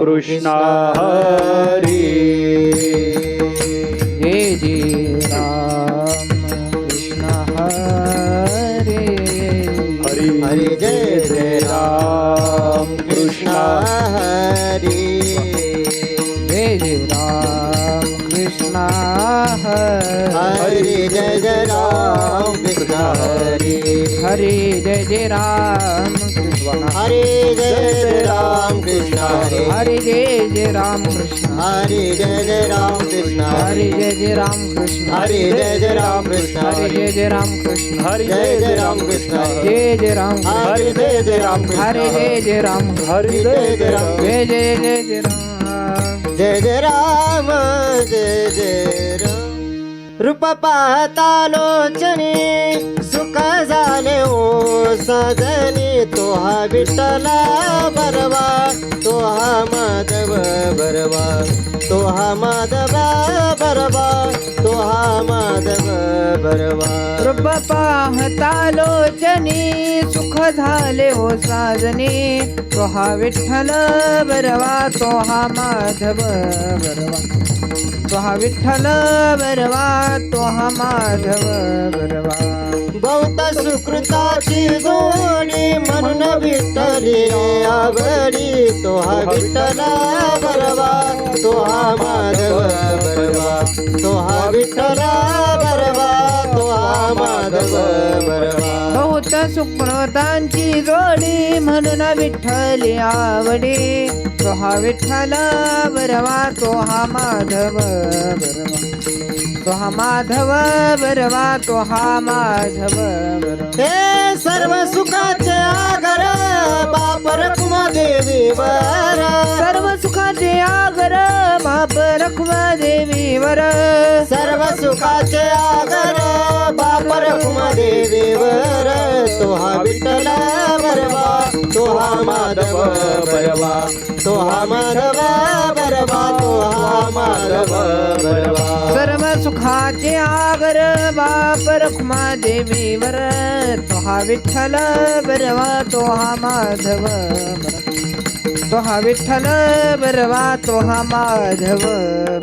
कृष्ण हरी जय जय राम कृष्ण हरे हरी हरे जय जय राम कृष्ण हरे जय जय राम कृष्ण हरे हरे जय जय राम कृष्ण हरे हरे जय जय राम कृष्ण हरे जय जय राम कृष्ण हरे हरे जय जय राम कृष्ण हरे जय जय राम कृष्ण हरे जय जय राम कृष्ण हरे जय जय राम कृष्ण हरे जय जय राम कृष्ण हरी जय जय राम कृष्ण जय जय राम हरे जय जय राम हरे जय जय राम हरी जय जय राम जय जय जय जय राम जय जय राम जय जय राम रूप पाहता लोचने सुख झाले ओ सजनी तो हा विठ्ठला बरवा तो हा माधव बरवा तो हा माधव बरवा तो हा माधव बरवा रूप पाहता लोचनी सुख झाले हो साजने तो हा विठ्ठल बरवा तो हा माधव बरवा तो हा विठ्ठल बरवा तो हा माधव बरवा बहुत सुकृताची जोडी म्हणून विठ्ठली आवडी तो हा विठ्ठला बरवा तो हा माधव बरवा तो हा विठ्ठला बरवा तो हा माधव बरवा बहुत सुकृतांची जोडी म्हणून विठ्ठली आवडी तो हा विठ्ठल बरवा तो हा माधव बरवा तो हा माधव बरवा तो हा माधव बरवा हे सर्व सुखाचे आगर बाप रखुमा देवी वर सर्व सुखाचे आगर बाप रखुमा देवीवर सर्व सुखाचे आगर बाप रखुमा देवी वर तो हा विठ्ठला बरवा तो हा माधव बरवा तो हा माधव बरवा तो हा माधव बरवा सर्व सुखाचे आगर बाप रखुमा देवीवर तो हा विठ्ठल बरवा तो हा माधव बरवा तो हा विठ्ठल बरवा तो हा माधव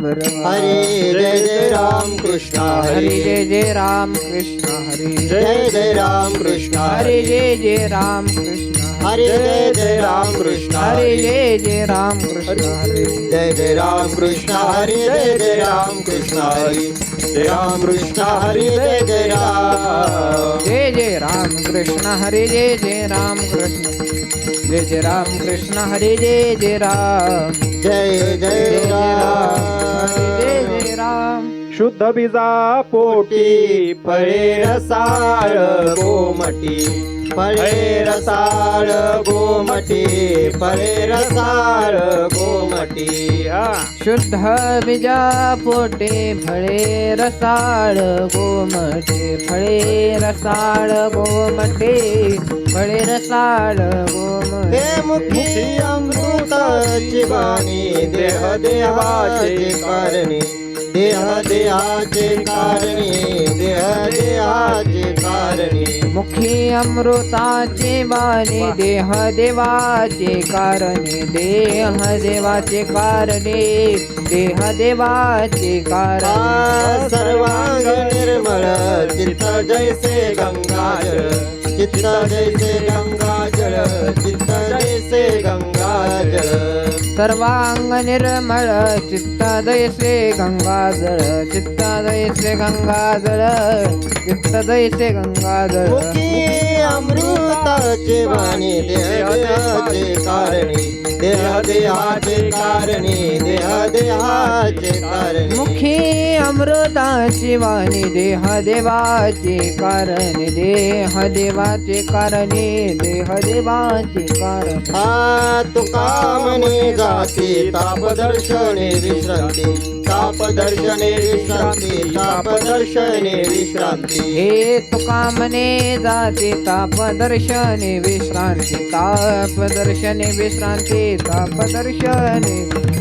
बरवा हरे जय जय राम कृष्ण हरे हरे जय जय राम कृष्ण हरे जय जय राम कृष्ण हरे जय जय राम कृष्ण हरे जय जय राम कृष्ण हरे जय जय राम कृष्ण हरे जय जय राम कृष्ण हरे जय जय राम कृष्ण हरे जय राम कृष्ण हरे जय जय राम जय जय राम कृष्ण हरे जय जय राम कृष्ण जय जय राम कृष्ण हरे जय जय राम जय जय हरे राम जय जय राम शुद्ध बीजा पोटी फळे रसाळ गोमटी फळे रसाळ गोमटी फळे रसाळ गोमटी शुद्ध बीजा पोटे फळे रसाळ गोमटे फळे रसाळ गोमटे फळे रसाळ गोमटे हे मुखी अमृताची वाणी देह देहाचे कारणे देह देहाचे कारणे देह देहाचे कारणे मुखी अमृताचे बाणी देह देवाचे कारणे देह देवाचे कारणे देह देवाचे कारण सर्वांग निर्मळ चित्त जैसे गंगाजळ चित्त जैसे गंगाजळ चित्त जैसे गंगाजळ सर्वांग निर्मळ चित्त दैसे गंगाजळ चित्त दैसे गंगाजळ चित्त दैसे गंगाजळ मुखी अमृताचे वाणी देह देहाचे कारणे देह देहाचे कारणे देह देहाचे कारणे मुखी अमृताची वाणी देह देवाचे कारणे देह देवाचे कारणे देह देवाचे कारण हा तुका म्हणे जाती ताप दर्शने विश्रांती ताप दर्शने विश्रांती ताप दर्शने विश्रांती हे तुका मने जाते ताप दर्शने विश्रांती ताप दर्शने विश्रांती ताप दर्शने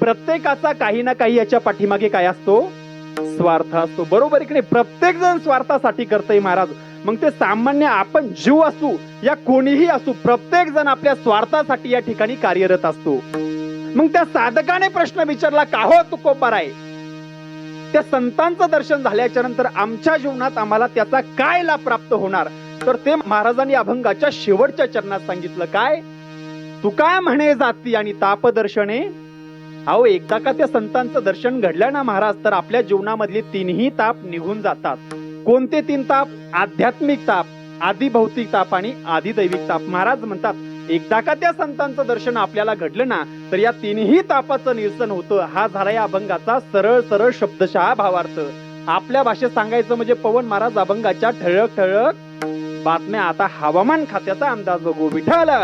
प्रत्येकाचा काही ना काही याच्या पाठीमागे काय असतो? स्वार्थ असतो. बरोबर की नाही? प्रत्येक जण स्वार्थासाठी करतय महाराज. मग ते सामान्य आपण जीव असू या कोणीही असू, प्रत्येक जण आपल्या स्वार्थासाठी या ठिकाणी कार्यरत असतो. मग त्या साधकाने प्रश्न विचारला, का हो तुकोबाराय, त्या संतांचं दर्शन झाल्याच्या नंतर आमच्या जीवनात आम्हाला त्याचा काय लाभ प्राप्त होणार? तर ते महाराजांनी अभंगाच्या शेवटच्या चरणात सांगितलं, काय? तुका म्हणे जाती आणि तापदर्शने. अहो, एकदा का त्या संतांचं दर्शन घडलं ना महाराज, तर आपल्या जीवनामधले तीनही ताप निघून जातात. कोणते तीन ताप? आध्यात्मिक ताप, आधी भौतिक ताप आणि आधी दैविक ताप. महाराज म्हणतात, एकदा का त्या संतांचं दर्शन आपल्याला घडलं ना, तर या तीनही तापाचं निरसन होतं. हा झाला या अभंगाचा सरळ सरळ शब्दशः भावार्थ. आपल्या भाषेत सांगायचं म्हणजे पवन महाराज अभंगाच्या ठळक ठळक बातम्या. आता हवामान खात्याचा अंदाज बघू. विठाला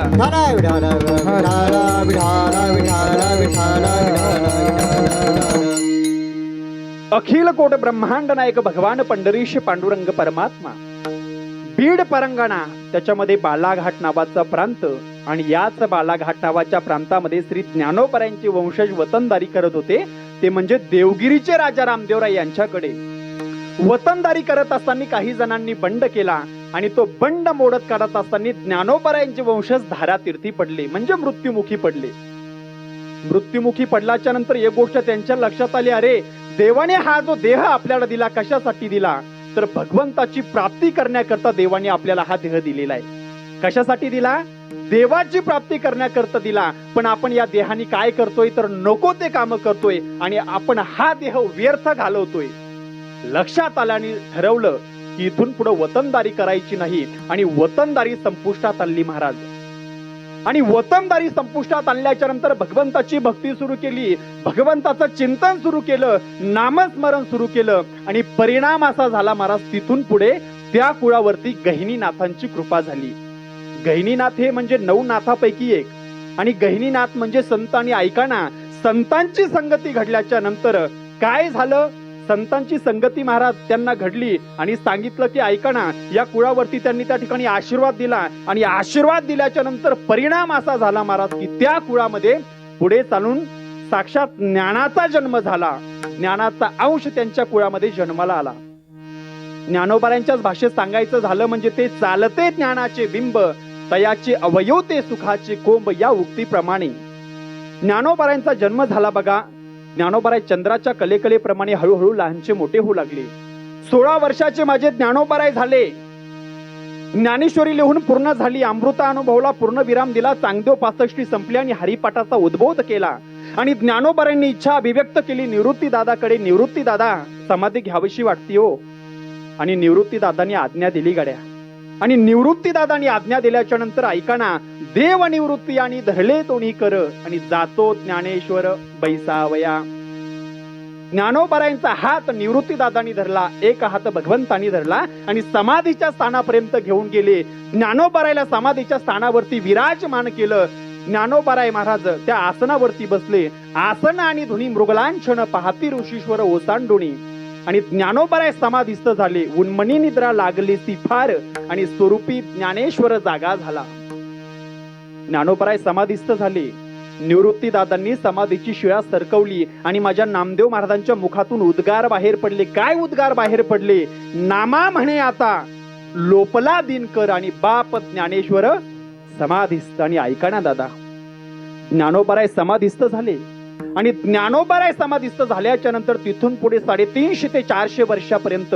अखिल कोट ब्रह्मांड नायक भगवान पंढरीश पांडुरंग परमात्मा. बीड परंगणा, त्याच्यामध्ये बालाघाट नावाचा प्रांत, आणि याच बालाघाट नावाच्या प्रांतामध्ये श्री ज्ञानोबरायांचे वंशज वतनदारी करत होते. ते म्हणजे देवगिरीचे राजा रामदेवराय यांच्याकडे. वतनदारी करत असताना काही जणांनी बंड केला आणि तो बंड मोडत काढत असताना ज्ञानोबरायांचे वंशज धारातीर्थी पडले, म्हणजे मृत्युमुखी पडले. मृत्युमुखी पडल्याच्या नंतर एक गोष्ट त्यांच्या लक्षात आली, अरे देवाने हा जो देह आपल्याला दिला कशासाठी दिला? तर भगवंताची प्राप्ती करण्याकरता देवाने आपल्याला हा देह दिलेला आहे. कशासाठी दिला? देवाची प्राप्ती करण्याकरता दिला. पण आपण या देहाने काय करतोय? तर नको ते काम करतोय आणि आपण हा देह व्यर्थ घालवतोय. लक्षात आलं आणि ठरवलं की इथून पुढे वतनदारी करायची नाही, आणि वतनदारी संपुष्टात आणली महाराज. आणि वतनदारी संपुष्टात आणल्याच्या नंतर भगवंताची भक्ती सुरू केली, भगवंताचं चिंतन सुरू केलं, नामस्मरण सुरू केलं, आणि परिणाम असा झाला महाराज, तिथून पुढे त्या कुळावरती गहिनीनाथांची कृपा झाली. गहिनीनाथ हे म्हणजे 9 नाथापैकी एक, आणि गहिनीनाथ म्हणजे संत. आणि ऐका ना, संतांची संगती घडल्याच्या नंतर काय झालं? संतांची संगती महाराज त्यांना घडली आणि सांगितलं की ऐका ना, या कुळावरती त्यांनी त्या ठिकाणी आशीर्वाद दिला, आणि आशीर्वाद दिल्याच्या नंतर परिणाम असा झाला महाराज की त्या कुळामध्ये पुढे चालून साक्षात ज्ञानाचा जन्म झाला. ज्ञानाचा अंश त्यांच्या कुळामध्ये जन्माला आला. ज्ञानोबारांच्याच भाषेत सांगायचं झालं म्हणजे ते चालते ज्ञानाचे बिंब, तयाचे अवयव ते सुखाचे कोंब, या उक्तीप्रमाणे ज्ञानोबारांचा जन्म झाला. बघा, ज्ञानोबाराय चंद्राच्या कलेकलेप्रमाणे हळूहळू लहानचे मोठे होऊ लागले. 16 वर्षाचे माझे ज्ञानोबाराय झाले. ज्ञानेश्वरी लिहून पूर्ण झाली, अमृता अनुभवला, पूर्ण विराम दिला, चांगदेव 65 संपली आणि हरिपाठाचा उद्बोध केला. आणि ज्ञानोबारायांनी इच्छा अभिव्यक्त केली निवृत्ती दादाकडे, निवृत्ती दादा समाधी घ्यावीशी वाटती हो. आणि निवृत्ती दादांनी आज्ञा दिली गड्या. आणि निवृत्ती दादांनी आज्ञा दिल्याच्या नंतर ऐका ना, देव निवृत्ती आणि धरले तोणी कर, आणि जातो ज्ञानेश्वर बैसावया. ज्ञानोबारायांचा हात निवृत्ती दादांनी धरला, एक हात भगवंतांनी धरला, आणि समाधीच्या स्थानापर्यंत घेऊन गेले. ज्ञानोबारायला समाधीच्या स्थानावरती विराजमान केलं. ज्ञानोबाराय महाराज त्या आसनावरती बसले. आसन आणि धुनी मृगलांछन पाहती ऋषीश्वर ओसांडोणी. आणि ज्ञानोबाराय समाधिस्थ झाले. उन्मनी निद्रा लागली ती फार, आणि स्वरूपी ज्ञानेश्वर जागा झाला. ज्ञानोबाराय समाधिस्थ झाले. निवृत्ती दादांनी समाधीची शिळा सरकवली, आणि माझ्या नामदेव महाराजांच्या मुखातून उद्गार बाहेर पडले. काय उद्गार बाहेर पडले? नामा म्हणे आता लोपला दिनकर, आणि बाप ज्ञानेश्वर समाधिस्थ. आणि ऐका ना दादा, ज्ञानोबाराय समाधिस्थ झाले. आणि ज्ञानोबाराय समाधिस्थ झाल्याच्या नंतर तिथून पुढे 350 ते 400 वर्षापर्यंत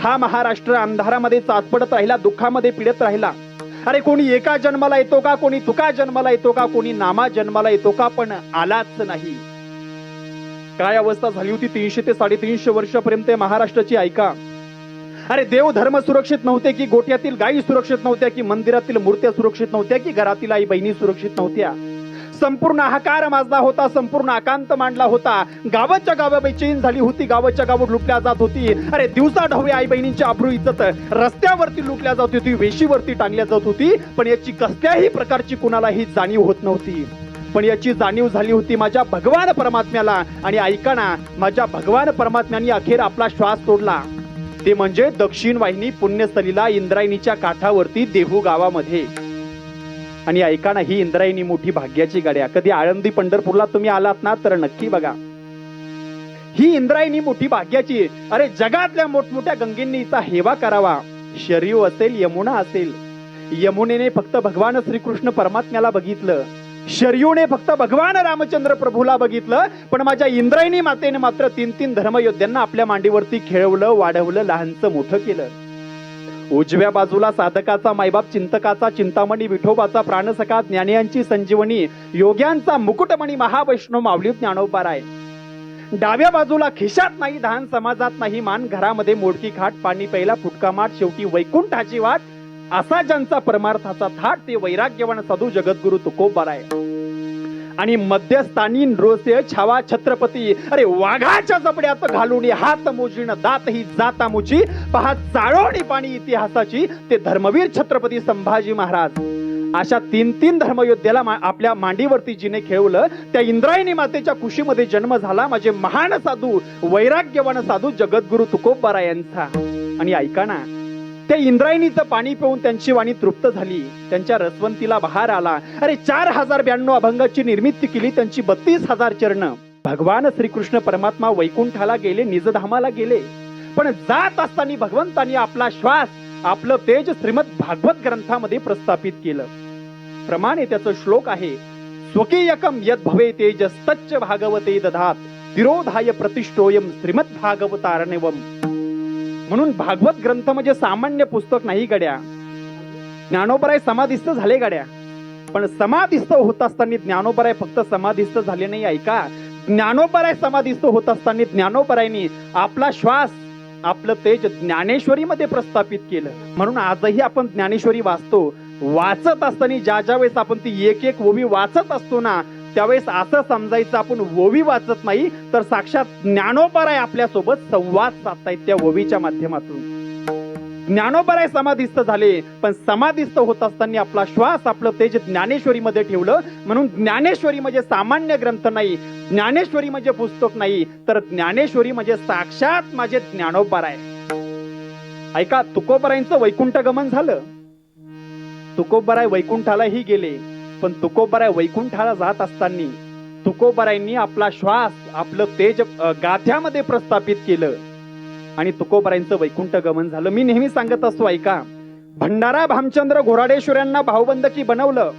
हा महाराष्ट्र अंधारामध्ये चाचपडत राहिला, दुःखामध्ये पीडत राहिला. अरे कोणी एका जन्माला येतो का, कोणी तुका जन्माला येतो का, कोणी नामा जन्माला येतो का, पण आलाच नाही. काय अवस्था झाली होती 300 ते 350 वर्षापर्यंत महाराष्ट्राची? ऐका, अरे देव धर्म सुरक्षित नव्हते की, गोठ्यातील गायी सुरक्षित नव्हत्या की, मंदिरातील मूर्त्या सुरक्षित नव्हत्या की, घरातील आई बहिणी सुरक्षित नव्हत्या. संपूर्ण हाकार माजला होता, संपूर्ण आकांत मांडला होता. गावाच्या गाव बेचैन झाली होती, गावाच्या गावात लुटल्या जात होती. अरे दिवसा ढवळे आई बहिणींची अब्रू इज्जत रस्त्यावरती लुटल्या जात होती, वेशीवरती टांगल्या जात होती. पण याची कसल्याही प्रकारची कुणालाही जाणीव होत नव्हती. पण याची जाणीव झाली होती माझ्या भगवान परमात्म्याला. आणि ऐका ना, माझ्या भगवान परमात्म्याने अखेर आपला श्वास सोडला, ते म्हणजे दक्षिण वाहिनी पुण्यस्थलीला इंद्रायणीच्या काठावरती देहू गावामध्ये. आणि ऐका ना, ही इंद्रायणी मोठी भाग्याची गाड्या. कधी आळंदी पंढरपूरला तुम्ही आलात ना तर नक्की बघा. ही इंद्रायणी मोठी भाग्याची. अरे जगातल्या मोठमोठ्या गंगेंनी हिचा हेवा करावा. शरयू असेल, यमुना असेल. यमुनेने फक्त भगवान श्रीकृष्ण परमात्म्याला बघितलं, शरयूने फक्त भगवान रामचंद्र प्रभूला बघितलं, पण माझ्या इंद्रायणी मातेने मात्र 3 धर्मयोद्ध्यांना आपल्या मांडीवरती खेळवलं, वाढवलं, लहानचं मोठं केलं. उजव्या बाजूला साधकाचा मायबाप, चिंतकाचा चिंतामणी, विठोबाचा प्राणसखा, ज्ञानियांची संजीवनी, योग्यांचा मुकुटमणी, महावैष्णव माऊली ज्ञानोबाराय. डाव्या बाजूला खिशात नाही धान, समाजात नाही मान, घरामध्ये मोडकी खाट, पाणी प्यायला फुटका माठ, शेवटी वैकुंठाची वाट, असा ज्यांचा परमार्थाचा थाट, ते वैराग्यवान साधू जगद्गुरु तुकोबाराय. आणि मध्यस्थानी नृसिंह छावा छत्रपती. अरे वाघाच्या जबड्यात घालून हात मोजीन, दात ही जाता मुची, पहा चाळोणी पाणी इतिहासाची, ते धर्मवीर छत्रपती संभाजी महाराज. अशा 3 धर्मयोद्ध्याला आपल्या मांडीवरती जिने खेळवलं. त्या इंद्रायणी मातेच्या कुशीमध्ये जन्म झाला माझे महान साधू, वैराग्यवान साधू जगद्गुरु तुकोबाराय यांचा. आणि ऐका ना, त्या इंद्रायणीचं पाणी पिऊन त्यांची वाणी तृप्त झाली, त्यांच्या रसवंतीला बहार आला. अरे 4092 अभंगाची निर्मिती केली, त्यांची 32,000 चरण. भगवान श्रीकृष्ण परमात्मा वैकुंठाला गेले, निजधामाला गेले, पण जात असताना भगवंतांनी आपला श्वास, आपलं तेज श्रीमद भागवत ग्रंथामध्ये प्रस्थापित केलं. प्रमाणे त्याचं श्लोक आहे, स्वकीयकम यद भवे तेजस्तच्च भागवते दधात, तिरोधाय प्रतिष्ठोयम श्रीमद भागवतारणेवम. म्हणून भागवत ग्रंथ म्हणजे सामान्य पुस्तक नाही गड्या. ज्ञानोबराय समाधिस्थ झाले गड्या, पण समाधिस्थ होत असताना ज्ञानोबराय फक्त समाधिस्थ झाले नाही. ऐका, ज्ञानोबराय समाधिस्थ होत असताना ज्ञानोबरायनी आपला श्वास, आपलं तेज ज्ञानेश्वरी मध्ये प्रस्थापित केलं. म्हणून आजही आपण ज्ञानेश्वरी वाचतो. वाचत असताना ज्या वेळेस आपण ती एक ओवी वाचत असतो ना, त्यावेळेस असं समजायचं आपण ओवी वाचत नाही, तर साक्षात ज्ञानोबराय आपल्या सोबत संवाद साधतायत त्या ओवीच्या माध्यमातून. ज्ञानोबराय समाधिस्थ झाले, पण समाधिस्थ होत असताना आपला श्वास, आपलं तेज ज्ञानेश्वरी मध्ये ठेवलं. म्हणून ज्ञानेश्वरी म्हणजे सामान्य ग्रंथ नाही, ज्ञानेश्वरी म्हणजे पुस्तक नाही, तर ज्ञानेश्वरी म्हणजे साक्षात माझे ज्ञानोबराय. ऐका, तुकोबारायांचं वैकुंठ गमन झालं. तुकोबाराय वैकुंठालाही गेले, पण तुकोबाराय वैकुंठाला जात असताना तुकोबारायांनी आपला श्वास, आपलं तेज गाथ्यामध्ये प्रस्थापित केलं आणि तुकोबारायांचं वैकुंठ गमन झालं. मी नेहमी सांगत असतो, ऐका, भंडारा भामचंद्र घोराडेश्वरांना भावबंदकी बनवलं,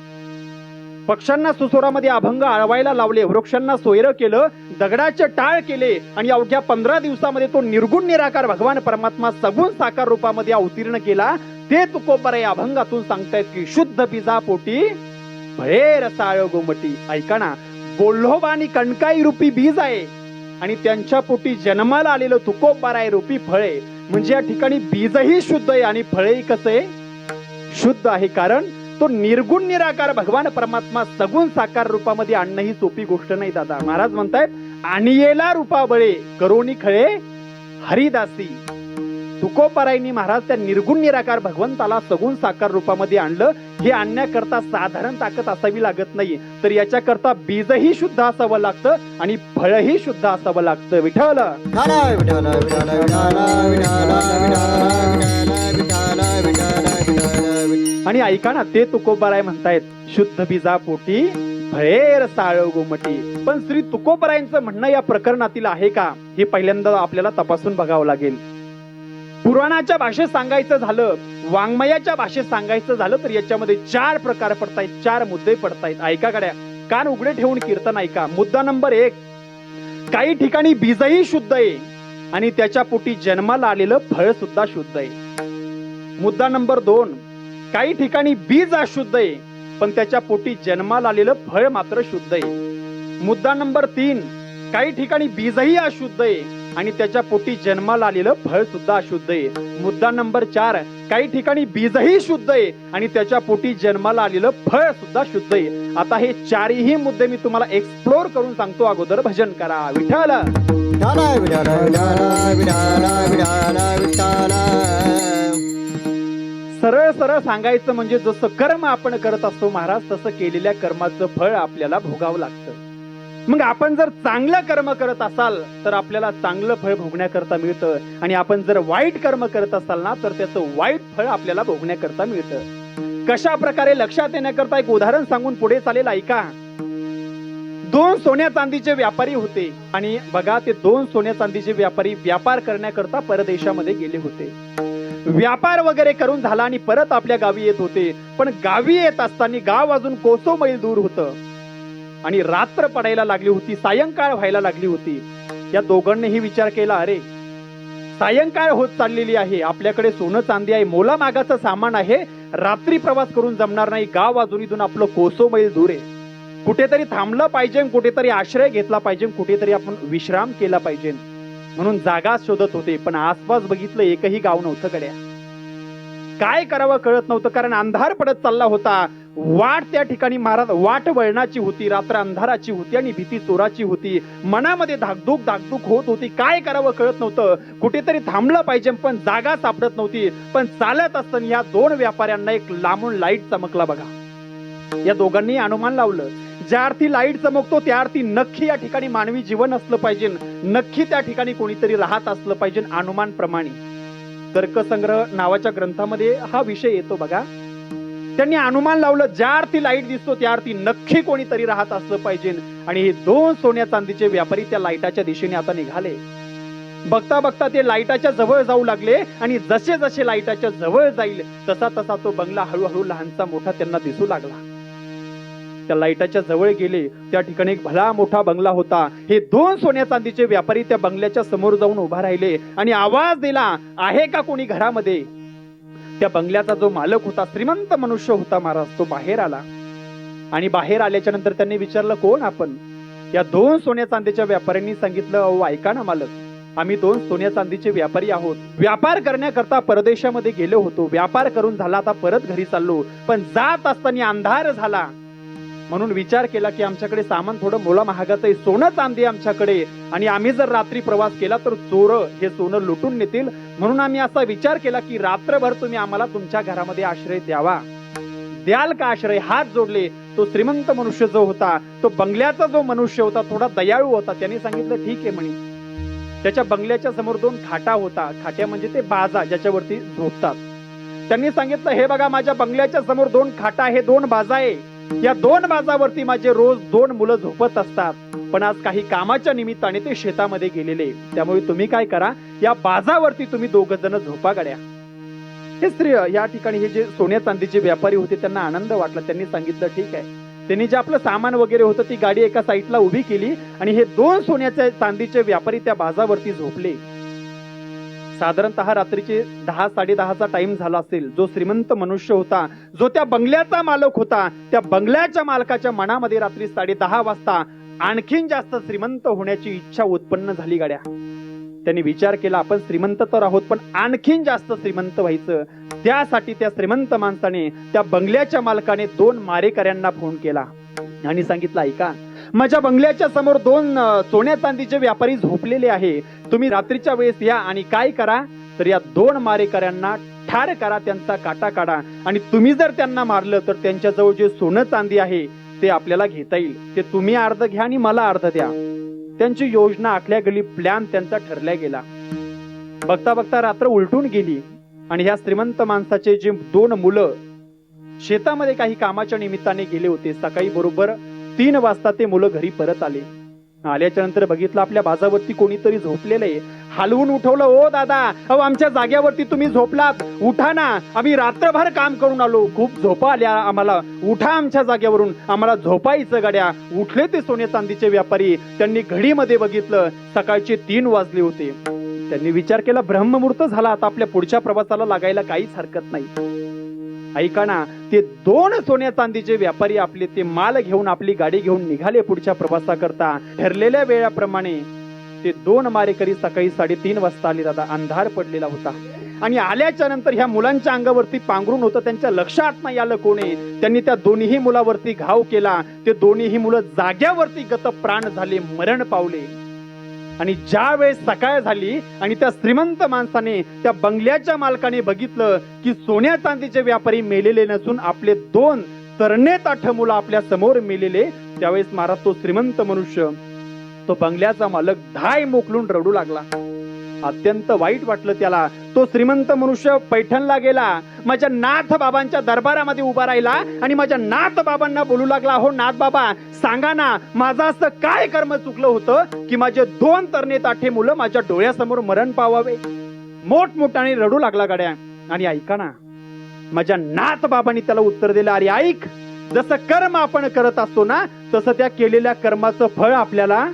पक्ष्यांना सुसोरामध्ये अभंग आळवायला लावले, वृक्षांना सोयरं केलं, दगडाचे टाळ केले आणि अवघ्या 15 दिवसामध्ये तो निर्गुण निराकार भगवान परमात्मा सगुण साकार रूपामध्ये अवतीर्ण केला. ते तुकोबाराय अभंगातून सांगतायत की शुद्ध बीजा पोटी भळे रसाळ गोमटी. ऐका ना, बोल्होबा आणि कणकाई रूपी बीज आहे आणि त्यांच्या पोटी जन्माला आलेलं तुकोबाराय रूपी फळे. म्हणजे या ठिकाणी बीजही शुद्ध आहे आणि फळही कसं आहे, शुद्ध आहे. कारण तो निर्गुण निराकार भगवान परमात्मा सगुण साकार रूपामध्ये आणणं ही सोपी गोष्ट नाही दादा. महाराज म्हणतायत, आणियेला रूपा बळे करोनी खळे हरिदासी. तुकोबारायांनी महाराज त्या निर्गुण निराकार भगवंताला सगुण साकार रूपामध्ये आणलं. हे आणण्याकरता साधारण ताकद असावी लागत नाही, तर याच्याकरता बीजही शुद्ध असावं लागतं आणि फळही शुद्ध असावं लागतं. विठ्ठल आणि ऐका ना, ते तुकोबाराय म्हणतायत, शुद्ध बीजा पोटी भळेर साळ गोमटी. पण श्री तुकोबारायांचं म्हणणं या प्रकरणातील आहे का, हे पहिल्यांदा आपल्याला तपासून बघावं लागेल. पुराणाच्या भाषेत सांगायचं झालं, वाङ्मयाच्या भाषेत सांगायचं झालं, तर याच्यामध्ये 4 प्रकार पडतायत, 4 मुद्दे पडतायत. ऐका गड्या, कान उघडे ठेवून कीर्तन ऐका. मुद्दा नंबर 1, काही ठिकाणी बीजही शुद्ध आहे आणि त्याच्या पोटी जन्माला आलेलं फळ सुद्धा शुद्ध आहे. मुद्दा नंबर 2, काही ठिकाणी बीज अशुद्ध आहे पण त्याच्या पोटी जन्माला आलेलं फळ मात्र शुद्ध आहे. मुद्दा नंबर 3, काही ठिकाणी बीजही अशुद्ध आहे आणि त्याच्या पोटी जन्माला आलेलं फळ सुद्धा अशुद्ध आहे. मुद्दा नंबर 4, काही ठिकाणी बीजही शुद्ध आहे आणि त्याच्या पोटी जन्माला आलेलं फळ सुद्धा शुद्ध आहे. आता हे 4ही मुद्दे मी तुम्हाला एक्सप्लोर करून सांगतो. अगोदर भजन करा. विठ्ठल सरळ सरळ सांगायचं म्हणजे जसं कर्म आपण करत असतो महाराज, तसं केलेल्या कर्माचं फळ आपल्याला भोगावं लागतं. मग आपण जर चांगलं कर्म करत असाल तर आपल्याला चांगलं फळ भोगण्याकरता मिळतं आणि आपण जर वाईट कर्म करत असाल ना, तर त्याचं वाईट फळ आपल्याला भोगण्याकरता मिळतं. कशा प्रकारे लक्षात येण्याकरता एक उदाहरण सांगून पुढे चालेल, ऐका. 2 सोन्या चांदीचे व्यापारी होते आणि बघा, ते 2 सोन्या चांदीचे व्यापारी व्यापार करण्याकरता परदेशामध्ये गेले होते. व्यापार वगैरे करून झाला आणि परत आपल्या गावी येत होते. पण गावी येत असताना गाव अजून कोसो मैल दूर होतं आणि रात्र पडायला लागली होती, सायंकाळ व्हायला लागली होती. या दोघांनीही विचार केला, अरे सायंकाळ होत चाललेली आहे, आपल्याकडे सोनं चांदी आहे, मोला मागाचं सामान आहे, रात्री प्रवास करून जमणार नाही, गाव अजून इथून आपलं कोसो मैल दूर आहे, कुठेतरी थांबलं पाहिजे, कुठेतरी आश्रय घेतला पाहिजे, कुठेतरी आपण विश्राम केला पाहिजे. म्हणून जागा शोधत होते. पण आसपास बघितलं, एकही गाव नव्हतं गड्या. काय करावं कळत नव्हतं, कारण अंधार पडत चालला होता. वाट त्या ठिकाणी महाराज वाट वळणाची होती, रात्र अंधाराची होती आणि भीती चोराची होती. मनामध्ये धाकधूक होत होती. काय करावं कळत नव्हतं, कुठेतरी थांबलं पाहिजे, पण जागा सापडत नव्हती. पण चालत असताना या 2 व्यापाऱ्यांना एक लांबून लाईट चमकला बघा. या दोघांनी अनुमान लावलं, ज्या अर्थी लाईट चमकतो त्या अर्थी नक्की या ठिकाणी मानवी जीवन असलं पाहिजे, नक्की त्या ठिकाणी कोणीतरी राहत असलं पाहिजे. अनुमान प्रमाणे तर्कसंग्रह नावाच्या ग्रंथामध्ये हा विषय येतो बघा. त्यांनी अनुमान लावलं, ज्या अर्थी लाईट दिसतो त्या अर्थी नक्की कोणीतरी राहत असलं पाहिजे. आणि हे 2 सोन्या चांदीचे व्यापारी त्या लाईटाच्या दिशेने आता निघाले. बघता बघता ते लाईटाच्या जवळ जाऊ लागले आणि जसे जसे लाईटाच्या जवळ जाईल तसा तसा तो बंगला हळूहळू लहानचा मोठा त्यांना दिसू लागला. त्या लाईटाच्या जवळ गेले, त्या ठिकाणी एक भला मोठा बंगला होता. हे 2 सोन्या चांदीचे व्यापारी त्या बंगल्याच्या समोर जाऊन उभा राहिले आणि आवाज दिला, आहे का कोणी घरामध्ये? त्या बंगल्याचा जो मालक होता, श्रीमंत मनुष्य होता महाराज, तो बाहेर आला. आणि बाहेर आल्याच्या नंतर त्यांनी विचारलं, कोण आपण? या 2 सोन्या चांदीच्या व्यापाऱ्यांनी सांगितलं, अहो ऐका ना मालक, आम्ही 2 सोन्या चांदीचे व्यापारी आहोत, व्यापार करण्याकरता परदेशामध्ये गेलो होतो, व्यापार करून झाला, आता परत घरी चाललो, पण जात असताना अंधार झाला, म्हणून विचार केला की आमच्याकडे सामान थोडं मोला महागाचं आहे, सोनं चांदी आमच्याकडे, आणि आम्ही जर रात्री प्रवास केला तर चोर हे सोनं लुटून नेतील, म्हणून आम्ही असा विचार केला की रात्रभर तुम्ही आम्हाला तुमच्या घरामध्ये आश्रय द्यावा. द्याल का आश्रय? हात जोडले. तो श्रीमंत मनुष्य जो होता, तो बंगल्याचा जो मनुष्य होता, थोडा दयाळू होता, त्याने सांगितलं ठीक आहे म्हणे. त्याच्या बंगल्याच्या समोर 2 खाटा होता. खाट्या म्हणजे ते बाजा ज्याच्यावरती झोपतात. त्यांनी सांगितलं, हे बघा, माझ्या बंगल्याच्या समोर 2 खाटा आहे, 2 बाजा आहे. या 2 बाजावरती माझे रोज 2 मुलं झोपत असतात, पण आज काही कामाच्या निमित्ताने ते शेतामध्ये गेलेले, त्यामुळे तुम्ही काय करा, या बाजावरती तुम्ही 2 जण झोपा गड्या. हे स्त्रिय या ठिकाणी हे जे सोन्या चांदीचे व्यापारी होते त्यांना आनंद वाटला. त्यांनी सांगितलं ठीक आहे. त्यांनी जे आपलं सामान वगैरे होतं ती गाडी एका साईडला उभी केली आणि हे 2 सोन्याच्या चांदीचे व्यापारी त्या बाजावरती झोपले. साधारणतः रात्रीचे 10-10:30चा टाइम झाला असेल. जो श्रीमंत मनुष्य होता, जो त्या बंगल्याचा मालक होता, त्या बंगल्याच्या मालकाच्या मनामध्ये रात्री 10:30 वाजता आणखीन जास्त श्रीमंत होण्याची इच्छा उत्पन्न झाली गाड्या. त्यांनी विचार केला, आपण श्रीमंत तर आहोत, पण आणखीन जास्त श्रीमंत व्हायचं. त्यासाठी त्या श्रीमंत माणसाने, त्या बंगल्याच्या मालकाने 2 मारेकऱ्यांना फोन केला आणि सांगितलं, ऐका, माझ्या बंगल्याच्या समोर 2 सोन्या चांदीचे व्यापारी झोपलेले आहे, तुम्ही रात्रीच्या वेळेस या आणि काय करा, तर या 2 मारेकऱ्यांना ठार करा, त्यांचा काटा काढा, आणि तुम्ही जर त्यांना मारलं तर त्यांच्याजवळ जे सोनं चांदी आहे ते आपल्याला घेता येईल, ते तुम्ही अर्ध घ्या आणि मला अर्ध द्या. त्यांची योजना आखल्या गेली, प्लॅन त्यांचा ठरल्या गेला. बघता बघता रात्र उलटून गेली आणि ह्या श्रीमंत माणसाचे जे 2 मुलं शेतामध्ये काही कामाच्या निमित्ताने गेले होते, सकाळी बरोबर 3 वाजता ते मुलं घरी परत आले. आल्याच्या नंतर बघितलं आपल्या बाजावरती कोणीतरी झोपलेलं आहे. हलवून उठवलं, ओ दादा, अहो आमच्या जाग्यावरती तुम्ही झोपलात, उठा ना, आम्ही रात्रभर काम करून आलो, खूप झोपा आल्या आम्हाला, उठा आमच्या जाग्यावरून, आम्हाला झोपायचं गड्या. उठले ते सोने चांदीचे व्यापारी. त्यांनी घडीमध्ये बघितलं, सकाळचे 3 वाजले होते. त्यांनी विचार केला, ब्रह्ममुहूर्त झाला, आता आपल्या पुढच्या प्रवासाला लागायला काहीच हरकत नाही. ऐका ना, ते 2 सोन्या चांदीचे व्यापारी आपले ते माल घेऊन आपली गाडी घेऊन निघाले पुढच्या प्रवासाकरता. ठरलेल्या वेळाप्रमाणे ते 2 मारेकरी सकाळी 3:30 वाजता आले. दादा अंधार पडलेला होता आणि आल्याच्या नंतर ह्या मुलांच्या अंगावरती पांघरून होतं, त्यांच्या लक्षात नाही आलं कोण आहे. त्यांनी त्या दोन्ही मुलावरती घाव केला. ते दोन्ही मुलं जाग्यावरती गतप्राण झाले, मरण पावले. आणि ज्या वेळेस सकाळ झाली आणि त्या श्रीमंत माणसाने, त्या बंगल्याच्या मालकाने बघितलं की सोन्या चांदीचे व्यापारी मेलेले नसून आपले 2 तरणे ताठ मुलं आपल्या समोर मेलेले, त्यावेळेस महाराज तो श्रीमंत मनुष्य, तो बंगल्याचा मालक धाय मोकलून रडू लागला. अत्यंत वाईट वाटलं त्याला. तो श्रीमंत मनुष्य पैठणला गेला, माझ्या नाथ बाबांच्या दरबारामध्ये उभा राहिला आणि माझ्या नाथ बाबांना बोलू लागला, हो नाथ बाबा सांगा ना, माझं असं काय कर्म चुकलं होतं की माझे 2 तरणे ताठे मुलं माझ्या डोळ्यासमोर मरण पावावे. मोठमोठ्याने रडू लागला गाड्या. आणि ऐका ना, माझ्या नाथ बाबांनी त्याला उत्तर दिलं, अरे ऐक, जसं कर्म आपण करत असतो ना, तसं त्या केलेल्या कर्माचं फळ आपल्याला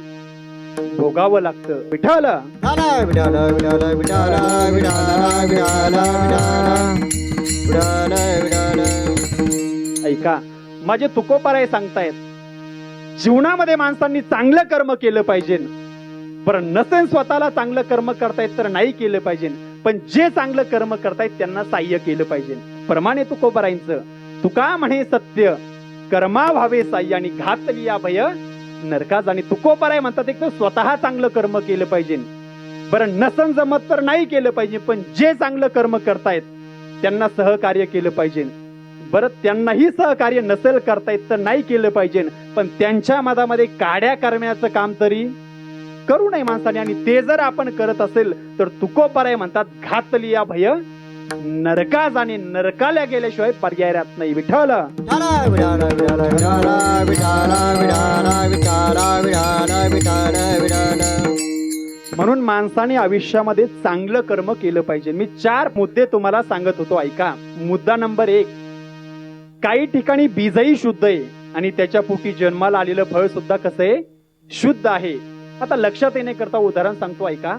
भोगावं लागतं. विठ्ठल विठाला विठाला विठाला विठाला विठाला विठाला विठाला विठाला विठाला. ऐका, माझे तुकोबाराय सांगतायत, जीवनामध्ये माणसांनी चांगलं कर्म केलं पाहिजे. बरं नसेल स्वतःला चांगलं कर्म करतायत तर नाही केलं पाहिजे, पण जे चांगलं कर्म करतायत त्यांना साह्य केलं पाहिजे. प्रमाणे तुकोबारायांचं, तुका म्हणे सत्य कर्मा व्हावे साह्य आणि घातली या भय नरका जाणे. तुकोबाराय म्हणतात एक तर स्वतः चांगलं कर्म केलं पाहिजे. बरं नसन जमत तर नाही केलं पाहिजे, पण जे चांगलं कर्म करतायत त्यांना सहकार्य केलं पाहिजे. बरं त्यांनाही सहकार्य नसेल करतायत तर नाही केलं पाहिजे, पण त्यांच्या मधामध्ये काड्या करण्याचं काम तरी करू नये माणसाने. आणि ते जर आपण करत असेल तर तुकोबाराय म्हणतात, घातली या भय नरका जाणे. नरकाला गेल्याशिवाय पर्याय राहत नाही. विठ्ठल विठाला विठाला विठाला विठाला विठाला विठाला विठाला विठाला विठाला विठाला. म्हणून माणसाने आयुष्यामध्ये चांगलं कर्म केलं पाहिजे. मी 4 मुद्दे तुम्हाला सांगत होतो, ऐका. मुद्दा नंबर 1, काही ठिकाणी बीजही शुद्ध आहे आणि त्याच्या पोटी जन्माला आलेलं फळ सुद्धा कसं आहे, शुद्ध आहे. आता लक्षात येण्याकरता उदाहरण सांगतो, ऐका.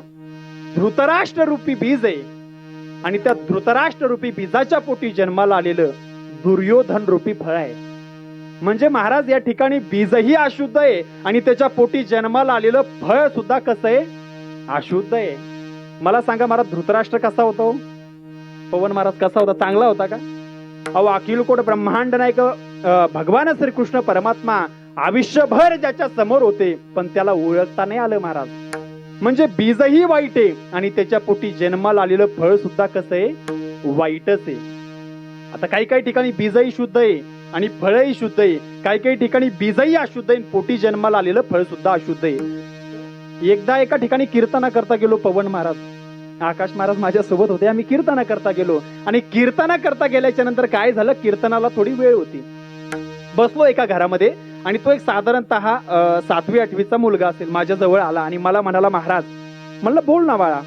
धृतराष्ट्र रूपी बीज आहे आणि त्या धृतराष्ट्र रूपी बीजाच्या पोटी जन्माला आलेलं दुर्योधन रूपी फळ आहे. म्हणजे महाराज या ठिकाणी बीजही अशुद्ध आहे आणि त्याच्या पोटी जन्माला आलेलं फळ सुद्धा कसं आहे, अशुद्ध आहे. मला सांगा महाराज, धृतराष्ट्र कसा होता? पवन महाराज कसा होता? चांगला होता का? अहो अखिल कोट ब्रह्मांड नायक भगवान श्रीकृष्ण परमात्मा आयुष्यभर ज्याच्या समोर होते, पण त्याला ओळखता नाही आलं महाराज. म्हणजे बीजही वाईट आहे आणि त्याच्या पोटी जन्माला आलेलं फळ सुद्धा कसं आहे, वाईटच आहे. आता काही काही ठिकाणी बीजही शुद्ध आहे आणि फळही शुद्ध आहे, काही काही ठिकाणी बीजही अशुद्ध आहे, पोटी जन्माला आलेलं फळ सुद्धा अशुद्ध आहे. एकदा एका ठिकाणी कीर्तना करता गेलो, पवन महाराज, आकाश महाराज माझ्या सोबत होते. आम्ही कीर्तना करता गेलो आणि कीर्तना करता गेल्याच्या नंतर काय झालं, कीर्तनाला थोडी वेळ होती. बसलो एका घरामध्ये आणि तो एक साधारणतः 7वी-8वीचा मुलगा असेल माझ्या जवळ आला आणि मला म्हणाला, महाराज, म्हणलं बोल ना बाळा.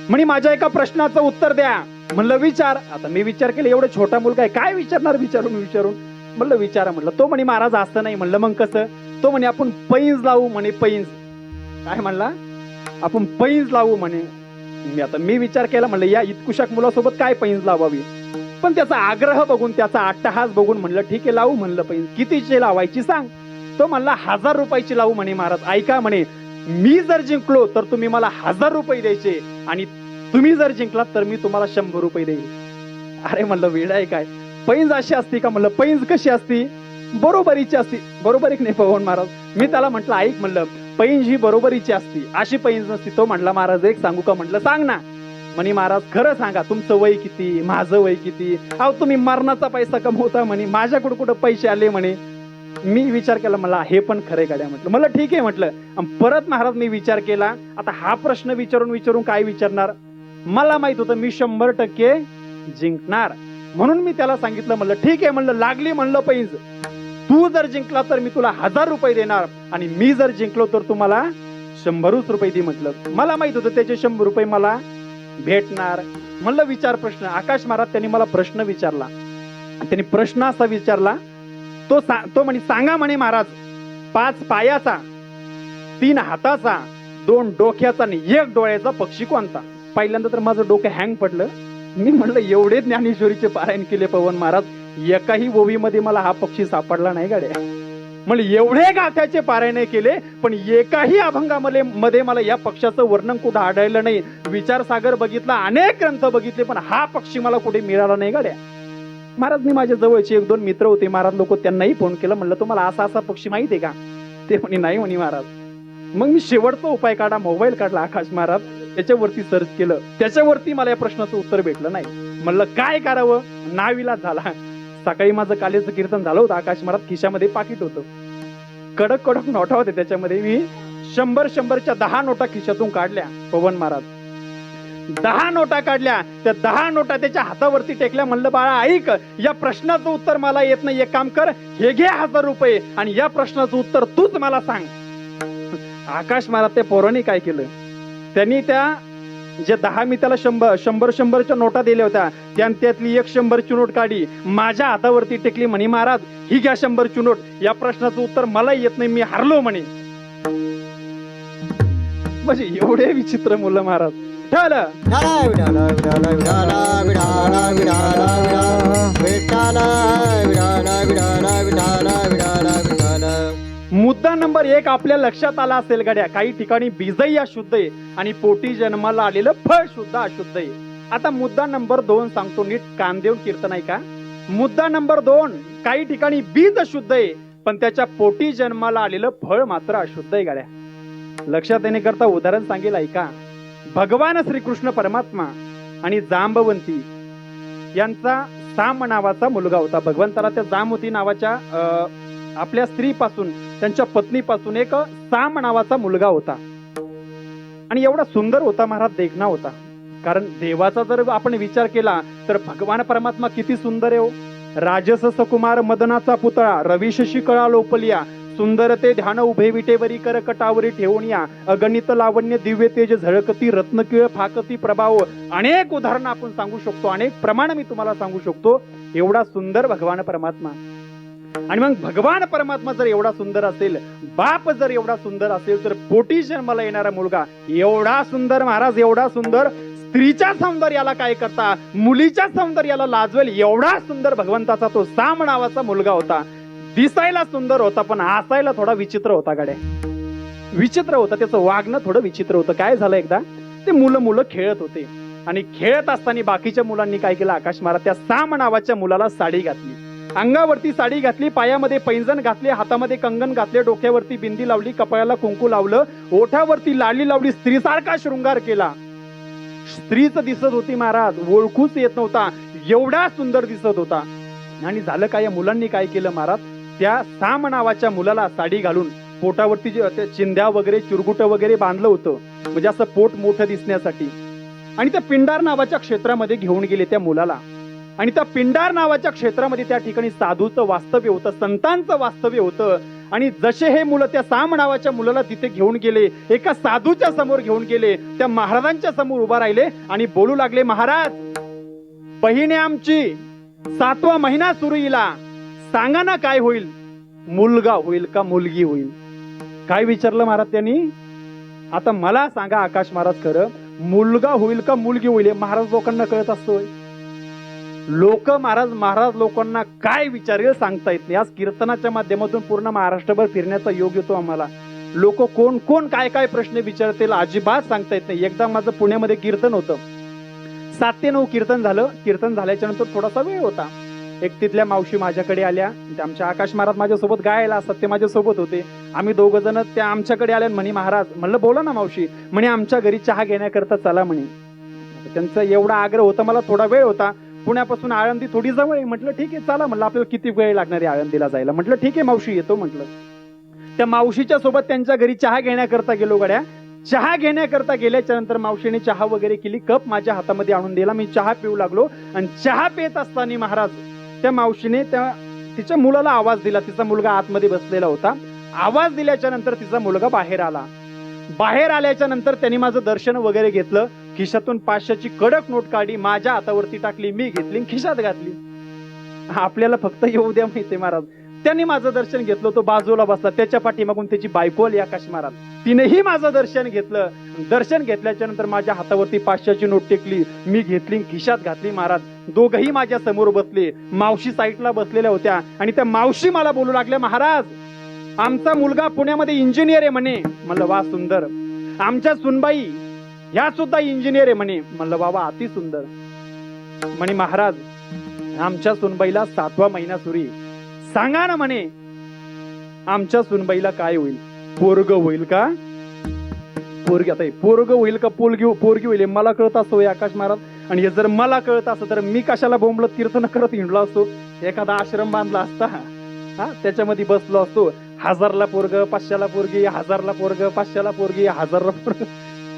म्हणे माझ्या एका प्रश्नाचं उत्तर द्या. म्हणलं विचार. आता मी विचार केला, एवढा छोटा मुलगा आहे, काय विचारणार विचारून. म्हणलं विचारा. म्हणलं. तो म्हणे महाराज असं नाही. म्हणलं मग कसं? तो म्हणे आपण पैंज लावू म्हणे. पैंज. काय म्हणला? आपण पैंज लावू म्हणे. मी विचार केला, म्हणलं या इतकुशाक मुलासोबत काय पैंज लावावी, पण त्याचा आग्रह बघून, त्याचा अट्टहास बघून म्हणलं ठीक आहे लावू म्हणलं पैंज. कितीची लावायची सांग? तो म्हणला 1000 रुपयाची लावू म्हणे. महाराज ऐका म्हणे, मी जर जिंकलो तर तुम्ही मला 1000 रुपये द्यायचे आणि तुम्ही जर जिंकलात तर मी तुम्हाला 100 रुपये देईल. अरे म्हणलं वेळ आहे काय, पैंज अशी असती का? म्हणलं पैंज कशी असती? बरोबरीची असती. बरोबर नाही पवन महाराज? मी त्याला म्हटलं ऐक, म्हणलं पैंज ही बरोबरीची असती, अशी पैंज नसती. तो म्हणला महाराज एक सांगू का? म्हटलं सांग ना. म्हणे महाराज खरं सांगा, तुमचं वय किती, माझं वय किती? अहो तुम्ही मरणाचा पैसा कमवता म्हणे, माझ्याकडे कुठं पैसे आले म्हणे. मी विचार केला, मला हे पण खरे गाड्या. म्हटलं ठीक आहे म्हटलं. परत महाराज मी विचार केला, आता हा प्रश्न विचारून काय विचारणार? मला माहित होतं मी 100% जिंकणार, म्हणून मी त्याला सांगितलं, म्हणलं ठीक आहे म्हणलं, लागली म्हणलं पैंज. तू जर जिंकला तर मी तुला 1000 रुपये देणार आणि मी जर जिंकलो तर तुम्हाला 100 रुपये दे म्हटलं. मला माहित होतं त्याचे 100 रुपये मला भेटणार. म्हणलं विचार प्रश्न. आकाश महाराज त्यांनी मला प्रश्न विचारला. त्यांनी प्रश्न असा विचारला, तो म्हणे सांगा म्हणे महाराज, 5 पायाचा, 3 हाताचा, 2 डोक्याचा आणि 1 डोळ्याचा पक्षी कोणता? पहिल्यांदा तर माझं डोकं हँग पडलं. मी म्हणलं एवढे ज्ञानेश्वरीचे पारायण केले पवन महाराज, एकाही ओवीमध्ये मला हा पक्षी सापडला नाही गाड्या. म्हणजे एवढे गाथ्याचे पारायण केले पण एकाही अभंगामध्ये मला या पक्षाचं वर्णन कुठं आढळलं नाही. विचारसागर बघितला, अनेक ग्रंथ बघितले, पण हा पक्षी मला कुठे मिळाला नाही गाड्या. महाराज मी माझ्या जवळचे 1-2 मित्र होते महाराज लोक, त्यांनाही फोन केला, म्हणलं तुम्हाला असा पक्षी माहिती आहे का? ते म्हणे नाही म्हणे महाराज. मग मी शेवटचा उपाय काढा, मोबाईल काढला आकाश महाराज, त्याच्यावरती सर्च केलं, त्याच्यावरती मला या प्रश्नाचं उत्तर भेटलं नाही. म्हणलं काय करावं, नाविलाज झाला. सकाळी माझं कालेचं कीर्तन झालं होतं आकाश महाराज, खिशामध्ये पाकिट होतं, कडक नोटा होते त्याच्यामध्ये. मी 100च्या 10 नोटा खिशातून काढल्या पवन महाराज. 10 नोटा काढल्या, त्या 10 नोटा त्याच्या हातावरती टेकल्या. म्हणलं बाळा ऐक, या प्रश्नाचं उत्तर मला येत नाही, एक काम कर, हे घे 1000 रुपये आणि या प्रश्नाचं उत्तर तूच मला सांग. आकाश महाराज त्या पोराने काय केलं, त्यांनी त्या जे 10 मी त्याला 100च्या नोटा दिल्या होत्या, त्यातली एक 100ची नोट काढली, माझ्या हातावरती टेकली. म्हणे महाराज ही घ्या 100ची नोट, या प्रश्नाचं उत्तर मला येत नाही, मी हारलो म्हणे. म्हणजे एवढे विचित्र मुलं महाराज. ठेवलं विठाला विठाला विठाला विठाला विठाला विठाला विठाला विठाला विठाला विठाला विठाला. मुद्दा नंबर 1 आपल्या लक्षात आला असेल गड्या, काही ठिकाणी बीजही अशुद्ध आहे आणि पोटी जन्माला आलेलं फळ सुद्धा अशुद्ध आहे. आता मुद्दा नंबर 2 सांगतो, नीट कान देऊन कीर्तन आहे का. मुद्दा नंबर 2, काही ठिकाणी बीज अशुद्ध आहे पण त्याच्या पोटी जन्माला आलेलं फळ मात्र अशुद्ध आहे गड्या. लक्षात येण्याकरता उदाहरण सांगेल ऐका. भगवान श्रीकृष्ण परमात्मा आणि जांबवंती यांचा साम नावाचा मुलगा होता. भगवंताला त्या जांबवती नावाच्या आपल्या स्त्रीपासून, त्यांच्या पत्नीपासून एक साम नावाचा मुलगा होता आणि एवढा सुंदर होता महाराज, देखणा होता. कारण देवाचा जर आपण विचार केला तर भगवान परमात्मा किती सुंदर आहे हो. राजस सकुमार मदनाचा पुतळा, रविशशी कळा लोपलिया, सुंदर ते ध्यान उभे विटेवरी करकटावरी ठेवून या, अगणित लावण्य दिव्य तेज झळकती, रत्नकिळ फाकती प्रभाव. अनेक उदाहरणं आपण सांगू शकतो, अनेक प्रमाण मी तुम्हाला सांगू शकतो. एवढा सुंदर भगवान परमात्मा. आणि मग भगवान परमात्मा जर एवढा सुंदर असेल, बाप जर एवढा सुंदर असेल, तर पोटी जन्माला येणारा मुलगा एवढा सुंदर महाराज, एवढा सुंदर, स्त्रीच्या सौंदर्याला काय करता, मुलीच्या सौंदर्याला लाजवेल एवढा सुंदर भगवंताचा तो साम नावाचा मुलगा होता. दिसायला सुंदर होता पण हसायला थोडा विचित्र होता गाड्या. विचित्र होता, त्याचं वागणं थोडं विचित्र होतं. काय झालं, एकदा ते मुलं खेळत होते आणि खेळत असताना बाकीच्या मुलांनी काय केलं, आकाश महाराज त्या साम नावाच्या मुलाला साडी घातली, अंगावरती साडी घातली, पायामध्ये पैंजण घातले, हातामध्ये कंगन घातले, डोक्यावरती बिंदी लावली, कपाळाला कुंकू लावलं, ओठावरती लाली लावली, स्त्रीसारखा शृंगार केला. स्त्रीच दिसत होती महाराज, ओळखूच येत नव्हता, एवढा सुंदर दिसत होता. आणि झालं काय, या मुलांनी काय केलं महाराज, त्या साम नावाच्या मुलाला साडी घालून पोटावरती जे चिंध्या वगैरे चिरगुट वगैरे बांधलं होतं, म्हणजे असं पोट मोठं दिसण्यासाठी, आणि त्या पिंडार नावाच्या क्षेत्रामध्ये घेऊन गेले त्या मुलाला. आणि त्या पिंडार नावाच्या क्षेत्रामध्ये त्या ठिकाणी साधूचं वास्तव्य होतं, संतांचं वास्तव्य होतं. आणि जसे हे मुलं त्या साम नावाच्या मुलाला तिथे घेऊन गेले, एका साधूच्या समोर घेऊन गेले, त्या महाराजांच्या समोर उभा राहिले आणि बोलू लागले, महाराज बहिणी आमची 7वा महिना सुरू येईला, सांगा ना काय होईल, मुलगा होईल का मुलगी होईल. काय विचारलं महाराज त्यांनी. आता मला सांगा आकाश महाराज, खरं मुलगा होईल का मुलगी होईल हे महाराज लोकांना कळत असतोय. लोक महाराज लोकांना काय विचारेल सांगता येत नाही. आज कीर्तनाच्या माध्यमातून पूर्ण महाराष्ट्रभर फिरण्याचा योग येतो आम्हाला. लोक कोण कोण काय काय प्रश्न विचारतील अजिबात सांगता येत नाही. एकदा माझं पुण्यामध्ये कीर्तन होतं, 7 ते 9 कीर्तन झालं. कीर्तन झाल्याच्या नंतर थोडासा वेळ होता, एक तिथल्या मावशी माझ्याकडे आल्या. आमच्या आकाश महाराज माझ्यासोबत गायला असतात, ते माझ्यासोबत होते. आम्ही 2 जण त्या आमच्याकडे आल्या. म्हणे महाराज, म्हणलं बोला ना मावशी. म्हणे आमच्या घरी चहा घेण्याकरता चला म्हणे. त्यांचा एवढा आग्रह होता, मला थोडा वेळ होता, पुण्यापासून आळंदी थोडी जवळ आहे. म्हटलं ठीक आहे चला, म्हणलं आपल्याला किती वेळ लागणार आहे आळंदीला जायला. म्हटलं ठीक आहे मावशी येतो म्हटलं. त्या मावशीच्या सोबत त्यांच्या घरी चहा घेण्याकरता गेलो गड्या. चहा घेण्याकरता गेल्याच्या नंतर मावशीने चहा वगैरे केली, कप माझ्या हातामध्ये आणून दिला. मी चहा पिऊ लागलो आणि चहा पित असताना महाराज त्या मावशीने तिच्या मुलाला आवाज दिला. तिचा मुलगा आतमध्ये बसलेला होता. आवाज दिल्याच्या नंतर तिचा मुलगा बाहेर आला. बाहेर आल्याच्या नंतर त्यांनी माझं दर्शन वगैरे घेतलं. खिशातून 500ची कडक नोट काढली, माझ्या हातावरती टाकली, मी घेतली खिशात घातली. आपल्याला फक्त येऊ द्या माहिती महाराज. त्यांनी माझं दर्शन घेतलं, तो बाजूला बसला, त्याच्या पाठीमागून त्याची बायको आली आकाश महाराज, तिनेही माझं दर्शन घेतलं. दर्शन घेतल्याच्या नंतर माझ्या हातावरती 500ची नोट टेकली, मी घेतली खिशात घातली. महाराज दोघही माझ्या समोर बसले, मावशी साईडला बसलेल्या होत्या आणि त्या मावशी मला बोलू लागल्या, महाराज आमचा मुलगा पुण्यामध्ये इंजिनियर आहे म्हणे. म्हणलं वा सुंदर. आमच्या सुनबाई ह्या सुद्धा इंजिनियर आहे म्हणे. म्हणलं बाबा अति सुंदर. म्हणे महाराज आमच्या सुनबाईला 7वा महिना सुरी, सांगा ना म्हणे आमच्या सुनबाईला काय होईल, पोरग होईल का पोरगी. आता पोरग होईल का पोरगी होईल मला कळत असतो आकाश महाराज. आणि हे जर मला कळत असतं तर मी कशाला बोंबलत कीर्तन करत हिंडलो असतो, एखादा आश्रम बांधला असता, त्याच्यामध्ये बसलो असतो. 1000ला पोरग, 500ला पोरगी, 1000ला पोरग, 500ला पोरगी, 1000ला पोरग,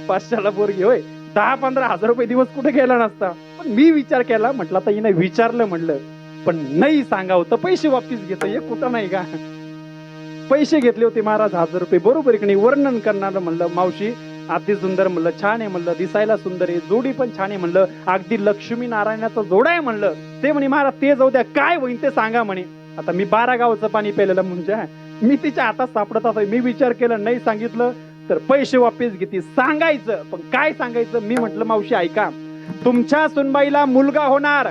500ला पोरगी. होय 10-15 हजार रुपये दिवस कुठे गेला नसता. पण मी विचार केला, म्हटलं आता हिने विचारलं म्हणलं, पण नाही सांगावं तर पैसे वापिस घेतो, हे कुठं नाही का. पैसे घेतले होते महाराज 1000 रुपये, बरोबर आहे की नाही. वर्णन करणार म्हणलं, मावशी अति सुंदर म्हणलं, छान आहे म्हणलं, दिसायला सुंदर आहे, जोडी पण छान आहे म्हणलं, अगदी लक्ष्मी नारायणाचा जोडा आहे म्हणलं. ते म्हणे महाराज ते जाऊ द्या, काय होईल ते सांगा म्हणे. आता मी 12 गावाचं पाणी प्यायलेलं म्हणजे मी तिच्या हातात सापडत होतो. मी विचार केला, नाही सांगितलं तर पैसे वापस घेते, सांगायचं पण काय सांगायचं. मी म्हटलं मावशी ऐका, तुमच्या सुनबाईला मुलगा होणार.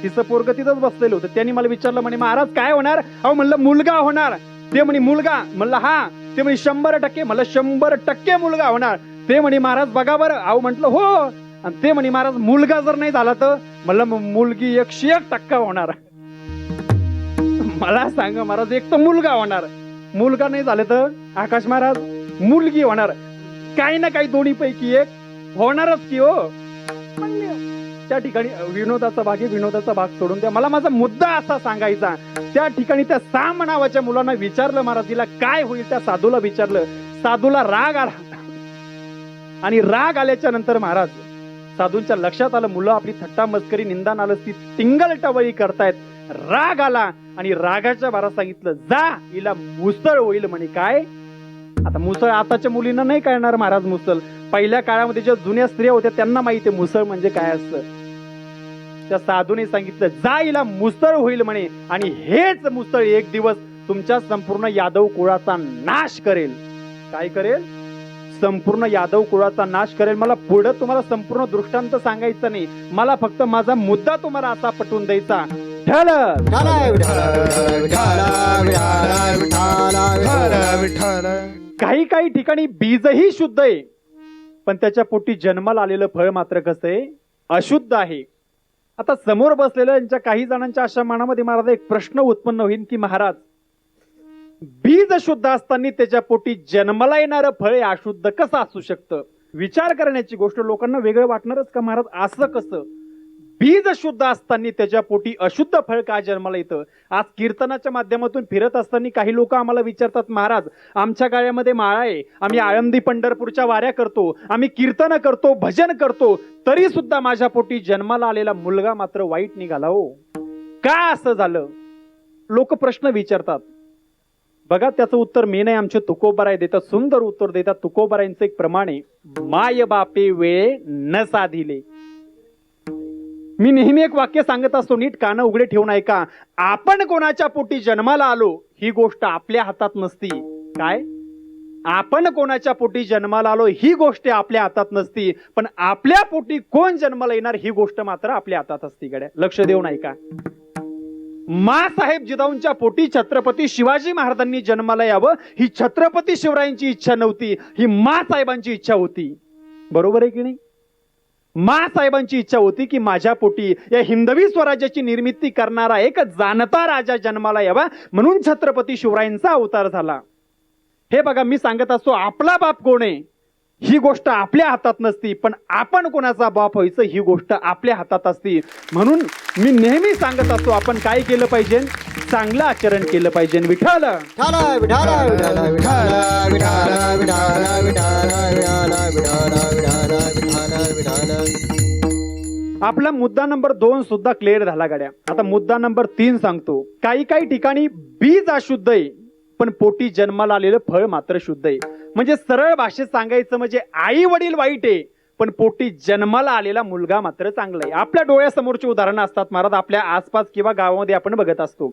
तिचं पोरग तिथंच बसलेलं होतं. त्यांनी मला विचारलं म्हणे महाराज काय होणार. अहो म्हणलं मुलगा होणार. ते म्हणे मुलगा. म्हणलं हा. ते म्हणे 100%. म्हणलं 100% मुलगा होणार. ते म्हणे महाराज बघा बरं. अहो म्हटलं हो. आणि ते म्हणे महाराज मुलगा जर नाही झाला तर. म्हणलं मुलगी 101% होणार. मला सांगा महाराज, एक तर मुलगा होणार, मुलगा नाही झालं तर आकाश महाराज मुलगी होणार. काही ना काही दोन्ही पैकी एक होणारच की हो. त्या ठिकाणी विनोदाचा भाग आहे, विनोदाचा भाग सोडून द्या. मला माझा मुद्दा असा सांगायचा, त्या ठिकाणी त्या साम नावाच्या मुलांना विचारलं महाराज तिला काय होईल. त्या साधूला विचारलं, साधूला राग आला. आणि राग आल्याच्या नंतर महाराज साधूंच्या लक्षात आलं, मुलं आपली थट्टा मस्करी निंदा नालस्ती टिंगल टवळी करतायत. राग आला आणि रागाच्या भारात सांगितलं, जा हिला मुसळ होईल म्हणे. काय आता मुसळ आताच्या मुलींना नाही कळणार महाराज. मुसळ पहिल्या काळामध्ये ज्या जुन्या स्त्रिया होत्या त्यांना माहिती आहे मुसळ म्हणजे काय असतं. त्या साधूने सांगितलं, जा हिला मुसळ होईल म्हणे, आणि हेच मुसळ एक दिवस तुमच्या संपूर्ण यादव कुळाचा नाश करेल. काय करेल? संपूर्ण यादव कुळाचा नाश करेल. मला पुढे तुम्हाला संपूर्ण दृष्टांत सांगायचं नाही, मला फक्त माझा मुद्दा तुम्हाला असा पटवून द्यायचा. काही काही ठिकाणी बीजही शुद्ध आहे, पण त्याच्या पोटी जन्माला आलेलं फळ मात्र कसं आहे? अशुद्ध आहे. आता समोर बसलेल्या काही जणांच्या अशा मनामध्ये महाराज एक प्रश्न उत्पन्न होईल की महाराज, बीज शुद्ध असताना त्याच्या पोटी जन्माला येणारं फळ हे अशुद्ध कसं असू शकतं? विचार करण्याची गोष्ट. लोकांना वेगळं वाटणारच का महाराज, असं कसं? बीज शुद्ध असताना त्याच्या पोटी अशुद्ध फळ का जन्माला येतं? आज कीर्तनाच्या माध्यमातून फिरत असताना काही लोक आम्हाला विचारतात, महाराज आमच्या गाळ्यामध्ये माळा आहे, आम्ही आळंदी पंढरपूरच्या वाऱ्या करतो, आम्ही कीर्तन करतो, भजन करतो, तरी सुद्धा माझ्या पोटी जन्माला आलेला मुलगा मात्र वाईट निघाला हो, का असं झालं? लोक प्रश्न विचारतात. बघा त्याचं उत्तर मी नाही, आमचे तुकोबाराय देतात, सुंदर उत्तर देतात. तुकोबारायांचं एक प्रमाण आहे, माय बापे वेळे न साधिले. मी नेहमी एक वाक्य सांगत असतो, नीट कानं उघडे ठेवून ऐका. आपण कोणाच्या पोटी जन्माला आलो ही गोष्ट आपल्या हातात नसती. काय? आपण कोणाच्या पोटी जन्माला आलो ही गोष्ट आपल्या हातात नसती, पण आपल्या पोटी कोण जन्माला येणार ही गोष्ट मात्र आपल्या हातात असती. गड्या लक्ष देऊन ऐका. माँसाहेब जिजाऊंच्या पोटी छत्रपती शिवाजी महाराजांनी जन्माला यावं ही छत्रपती शिवरायांची इच्छा नव्हती, ही माँसाहेबांची इच्छा होती. बरोबर आहे की नाही? माँसाहेबांची इच्छा होती की माझ्या पोटी या हिंदवी स्वराज्याची निर्मिती करणारा एक जाणता राजा जन्माला यावा, म्हणून छत्रपती शिवरायांचा अवतार झाला. हे बघा मी सांगत असतो, आपला बाप कोण आहे ही गोष्ट आपल्या हातात नसती, पण आपण कोणाचा बाप व्हायचं ही गोष्ट आपल्या हातात असती. म्हणून मी नेहमी सांगत असतो, आपण काय केलं पाहिजे? चांगलं आचरण केलं पाहिजे. विठ्ठल आपला मुद्दा नंबर 2 सुद्धा क्लिअर झाला गाड्या. आता मुद्दा नंबर 3 सांगतो. काही काही ठिकाणी बीज अशुद्ध आहे, पण पोटी जन्माला आलेलं फळ मात्र शुद्ध आहे. म्हणजे सरळ भाषेत सांगायचं म्हणजे आई वडील वाईट आहे, पण पोटी जन्माला आलेला मुलगा मात्र चांगला आहे. आपल्या डोळ्यासमोरची उदाहरणं असतात महाराज, आपल्या आसपास किंवा गावामध्ये आपण बघत असतो.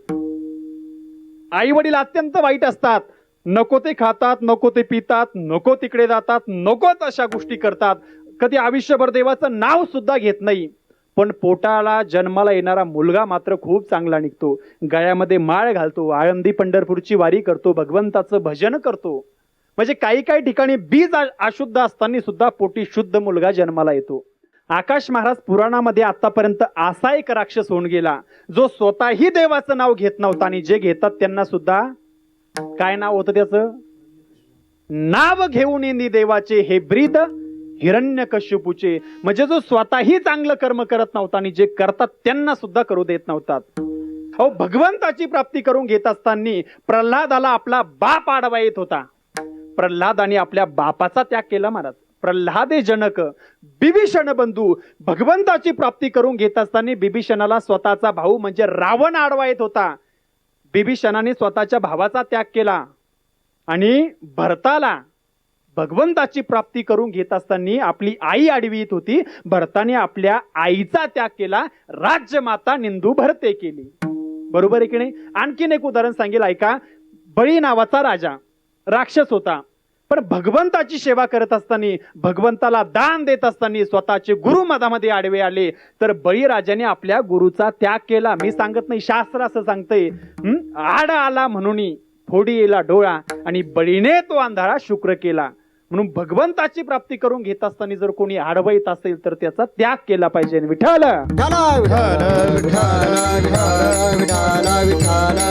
आई वडील अत्यंत वाईट असतात, नको ते खातात, नको ते पितात, नको तिकडे जातात, नकोच अशा गोष्टी करतात, कधी आयुष्यभर देवाचं नाव सुद्धा घेत नाही. पण पोटाला जन्माला येणारा मुलगा मात्र खूप चांगला निघतो, गळ्यामध्ये माळ घालतो, आळंदी पंढरपूरची वारी करतो, भगवंताचं भजन करतो. म्हणजे काही काही ठिकाणी बीज अशुद्ध असताना सुद्धा पोटी शुद्ध मुलगा जन्माला येतो. आकाश महाराज पुराणामध्ये आतापर्यंत असा एक राक्षस होऊन गेला जो स्वतःही देवाचं नाव घेत नव्हता, आणि जे घेतात त्यांना सुद्धा काय नाव होतं त्याचं? नाव घेऊन येणी देवाचे हे ब्रीद हिरण्यकश्यपूचे. म्हणजे जो स्वतःही चांगलं कर्म करत नव्हता आणि जे करतात त्यांना सुद्धा करू देत नव्हतात. अहो भगवंताची प्राप्ती करून घेत असताना प्रल्हादाला आपला बाप आडवा येत होता. प्रल्हादाने आपल्या बापाचा त्याग केला महाराज. प्रल्हादे जनक बिभीषण बंधू भगवंताची प्राप्ती करून घेत असताना बिभीषणाला स्वतःचा भाऊ म्हणजे रावण आडवा येत होता. बिभीषणाने स्वतःच्या भावाचा त्याग केला आणि भरताला भगवंताची प्राप्ती करून घेत असताना आपली आई आडवी येत होती. भरताने आपल्या आईचा त्याग केला, राज्यमाता निंदू भरते केली. बरोबर आहे की नाही? आणखीन एक उदाहरण सांगेल ऐका. बळी नावाचा राजा राक्षस होता, पण भगवंताची सेवा करत असताना भगवंताला दान देत असताना स्वतःचे गुरु मधामध्ये आडवे आले, तर बळीराजाने आपल्या गुरुचा त्याग केला. मी सांगत नाही, शास्त्र असं सांगतंय. आड आला म्हणून फोडी येला डोळा आणि बळीने तो अंधारा शुक्र केला. म्हणून भगवंताची प्राप्ती करून घेत असताना जर कोणी आडवं येत असेल तर त्याचा त्याग केला पाहिजे. विठ्ठल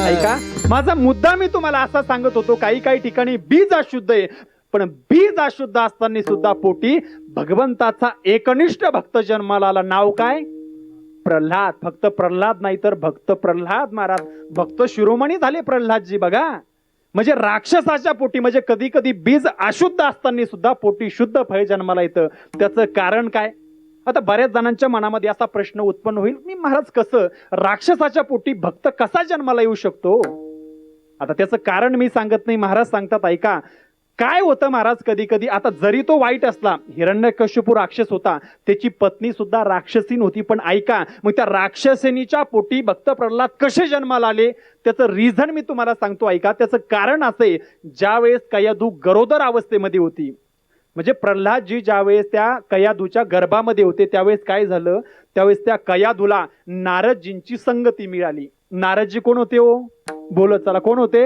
ऐका, माझा मुद्दा मी तुम्हाला असा सांगत होतो, काही ठिकाणी बीज अशुद्ध आहे, पण बीज अशुद्ध असताना सुद्धा पोटी भगवंताचा एकनिष्ठ भक्त जन्माला आला. नाव काय? प्रल्हाद. फक्त प्रल्हाद नाही तर भक्त प्रल्हाद महाराज. भक्त शिरोमणी झाले प्रल्हादजी. बघा, म्हणजे राक्षसाच्या पोटी, म्हणजे कधी कधी बीज अशुद्ध असताना सुद्धा पोटी शुद्ध फळ जन्माला येतं. त्याचं कारण काय? आता बऱ्याच जणांच्या मनामध्ये असा प्रश्न उत्पन्न होईल, मी महाराज कसं राक्षसाच्या पोटी भक्त कसा जन्माला येऊ शकतो? आता त्याचं कारण मी सांगत नाही, महाराज सांगतात ऐका. काय होतं महाराज, कधी कधी आता जरी तो वाईट असला, हिरण्यकश्यपू राक्षस होता, त्याची पत्नी सुद्धा राक्षसीन होती, पण ऐका, मग त्या राक्षसिनीच्या पोटी भक्त प्रल्हाद कसे जन्माला आले? त्याचं रिझन मी तुम्हाला सांगतो ऐका. त्याचं कारण असे, ज्या वेळेस कयाधू गरोदर अवस्थेमध्ये होती, म्हणजे प्रल्हादजी ज्यावेळेस त्या कयाधूच्या गर्भामध्ये होते, त्यावेळेस काय झालं, त्यावेळेस त्या कयाधूला नारदजींची संगती मिळाली. नारदजी कोण होते हो? बोलत चला, कोण होते?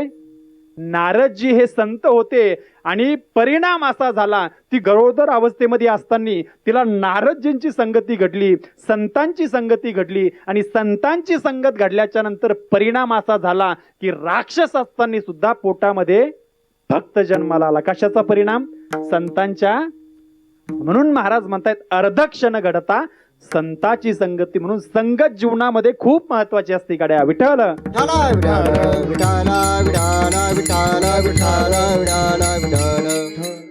नारदजी हे संत होते. आणि परिणाम असा झाला, ती गरोदर अवस्थेमध्ये असताना तिला नारदजींची संगती घडली, संतांची संगती घडली, आणि संतांची संगत घडल्याच्या नंतर परिणाम असा झाला की राक्षस असताना सुद्धा पोटामध्ये भक्त जन्माला आला. कशाचा परिणाम? संतांच्या. म्हणून महाराज म्हणतायत अर्धक्षण घडता संताची संगती. म्हणून संगत जीवनामध्ये खूप महत्वाची असते. गाड्या विठ्ठल विठाला विठाला विठाला विठाला विठाला विठाला विठाला विठाला